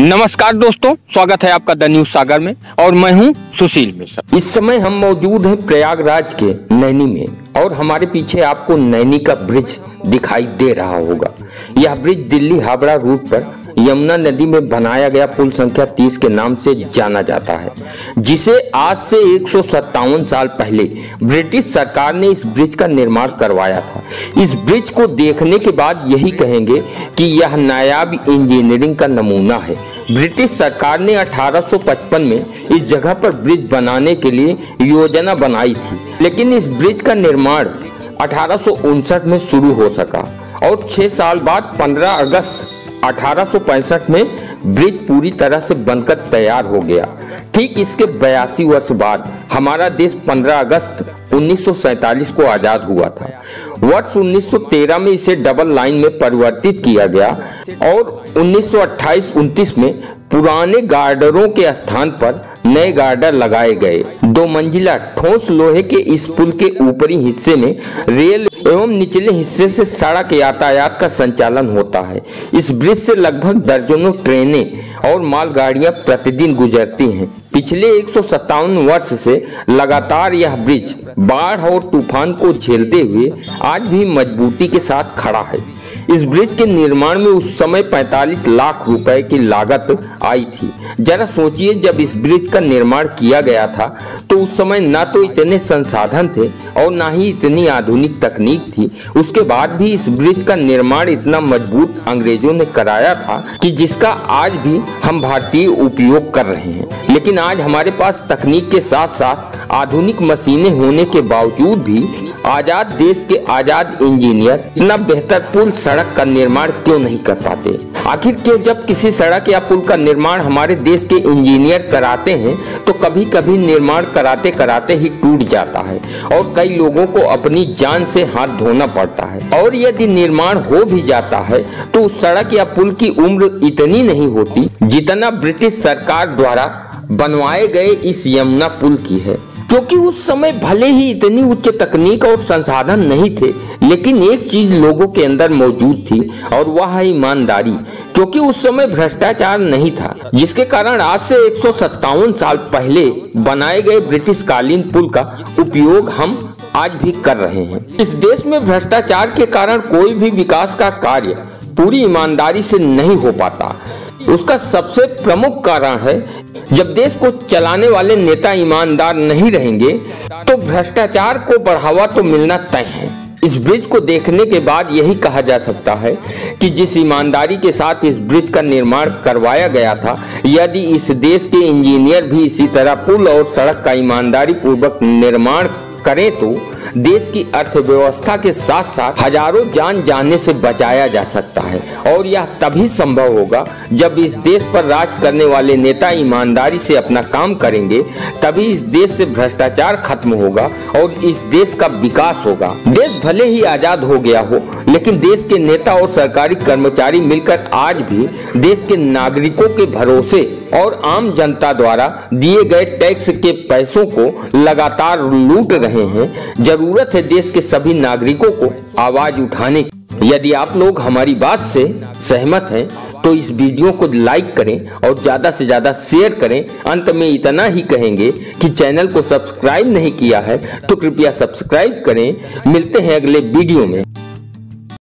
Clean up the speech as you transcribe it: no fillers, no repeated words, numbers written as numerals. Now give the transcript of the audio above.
नमस्कार दोस्तों, स्वागत है आपका द न्यूज सागर में और मैं हूं सुशील मिश्रा। इस समय हम मौजूद हैं प्रयागराज के नैनी में और हमारे पीछे आपको नैनी का ब्रिज दिखाई दे रहा होगा। यह ब्रिज दिल्ली हावड़ा रूट पर यमुना नदी में बनाया गया पुल संख्या 30 के नाम से जाना जाता है, जिसे आज से 157 साल पहले ब्रिटिश सरकार ने इस ब्रिज का निर्माण करवाया था। इस ब्रिज को देखने के बाद यही कहेंगे कि यह नायाब इंजीनियरिंग का नमूना है। ब्रिटिश सरकार ने 1855 में इस जगह पर ब्रिज बनाने के लिए योजना बनाई थी, लेकिन इस ब्रिज का निर्माण 1859 में शुरू हो सका और 6 साल बाद 15 अगस्त 1865 में ब्रिज पूरी तरह से बनकर तैयार हो गया। ठीक इसके 82 वर्ष बाद हमारा देश 15 अगस्त 1947 को आजाद हुआ था। वर्ष 1913 में इसे डबल लाइन में परिवर्तित किया गया और 1928-29 में पुराने गार्डरों के स्थान पर नए गार्डर लगाए गए। 2 मंजिला ठोस लोहे के इस पुल के ऊपरी हिस्से में रेल एवं निचले हिस्से से सड़क यातायात का संचालन होता है। इस ब्रिज से लगभग दर्जनों ट्रेनें और मालगाड़ियां प्रतिदिन गुजरती हैं। पिछले 157 वर्ष से लगातार यह ब्रिज बाढ़ और तूफान को झेलते हुए आज भी मजबूती के साथ खड़ा है। इस ब्रिज के निर्माण में उस समय 45 लाख रुपए की लागत आई थी। जरा सोचिए, जब इस ब्रिज का निर्माण किया गया था तो उस समय ना तो इतने संसाधन थे और ना ही इतनी आधुनिक तकनीक थी। उसके बाद भी इस ब्रिज का निर्माण इतना मजबूत अंग्रेजों ने कराया था कि जिसका आज भी हम भारतीय उपयोग कर रहे हैं। लेकिन आज हमारे पास तकनीक के साथ साथ आधुनिक मशीनें होने के बावजूद भी आजाद देश के आजाद इंजीनियर इतना बेहतर पुल सड़क का निर्माण क्यों नहीं कर पाते? आखिर क्यों जब किसी सड़क या पुल का निर्माण हमारे देश के इंजीनियर कराते हैं तो कभी कभी निर्माण कराते कराते ही टूट जाता है और कई लोगों को अपनी जान से हाथ धोना पड़ता है। और यदि निर्माण हो भी जाता है तो उस सड़क या पुल की उम्र इतनी नहीं होती जितना ब्रिटिश सरकार द्वारा बनवाए गए इस यमुना पुल की है। क्योंकि उस समय भले ही इतनी उच्च तकनीक और संसाधन नहीं थे, लेकिन एक चीज लोगों के अंदर मौजूद थी और वह है ईमानदारी। क्योंकि उस समय भ्रष्टाचार नहीं था, जिसके कारण आज से 157 साल पहले बनाए गए ब्रिटिश कालीन पुल का उपयोग हम आज भी कर रहे हैं। इस देश में भ्रष्टाचार के कारण कोई भी विकास का कार्य पूरी ईमानदारी से नहीं हो पाता। उसका सबसे प्रमुख कारण है, जब देश को चलाने वाले नेता ईमानदार नहीं रहेंगे तो भ्रष्टाचार को बढ़ावा तो मिलना तय है। इस ब्रिज को देखने के बाद यही कहा जा सकता है कि जिस ईमानदारी के साथ इस ब्रिज का निर्माण करवाया गया था, यदि इस देश के इंजीनियर भी इसी तरह पुल और सड़क का ईमानदारी पूर्वक निर्माण करें तो देश की अर्थव्यवस्था के साथ साथ हजारों जान जाने से बचाया जा सकता है। और यह तभी संभव होगा जब इस देश पर राज करने वाले नेता ईमानदारी से अपना काम करेंगे, तभी इस देश से भ्रष्टाचार खत्म होगा और इस देश का विकास होगा। देश भले ही आजाद हो गया हो, लेकिन देश के नेता और सरकारी कर्मचारी मिलकर आज भी देश के नागरिकों के भरोसे और आम जनता द्वारा दिए गए टैक्स के पैसों को लगातार लूट रहे हैं। जरूरत है देश के सभी नागरिकों को आवाज उठाने की। यदि आप लोग हमारी बात से सहमत हैं तो इस वीडियो को लाइक करें और ज्यादा से ज्यादा शेयर करें। अंत में इतना ही कहेंगे कि चैनल को सब्सक्राइब नहीं किया है तो कृपया सब्सक्राइब करें। मिलते हैं अगले वीडियो में।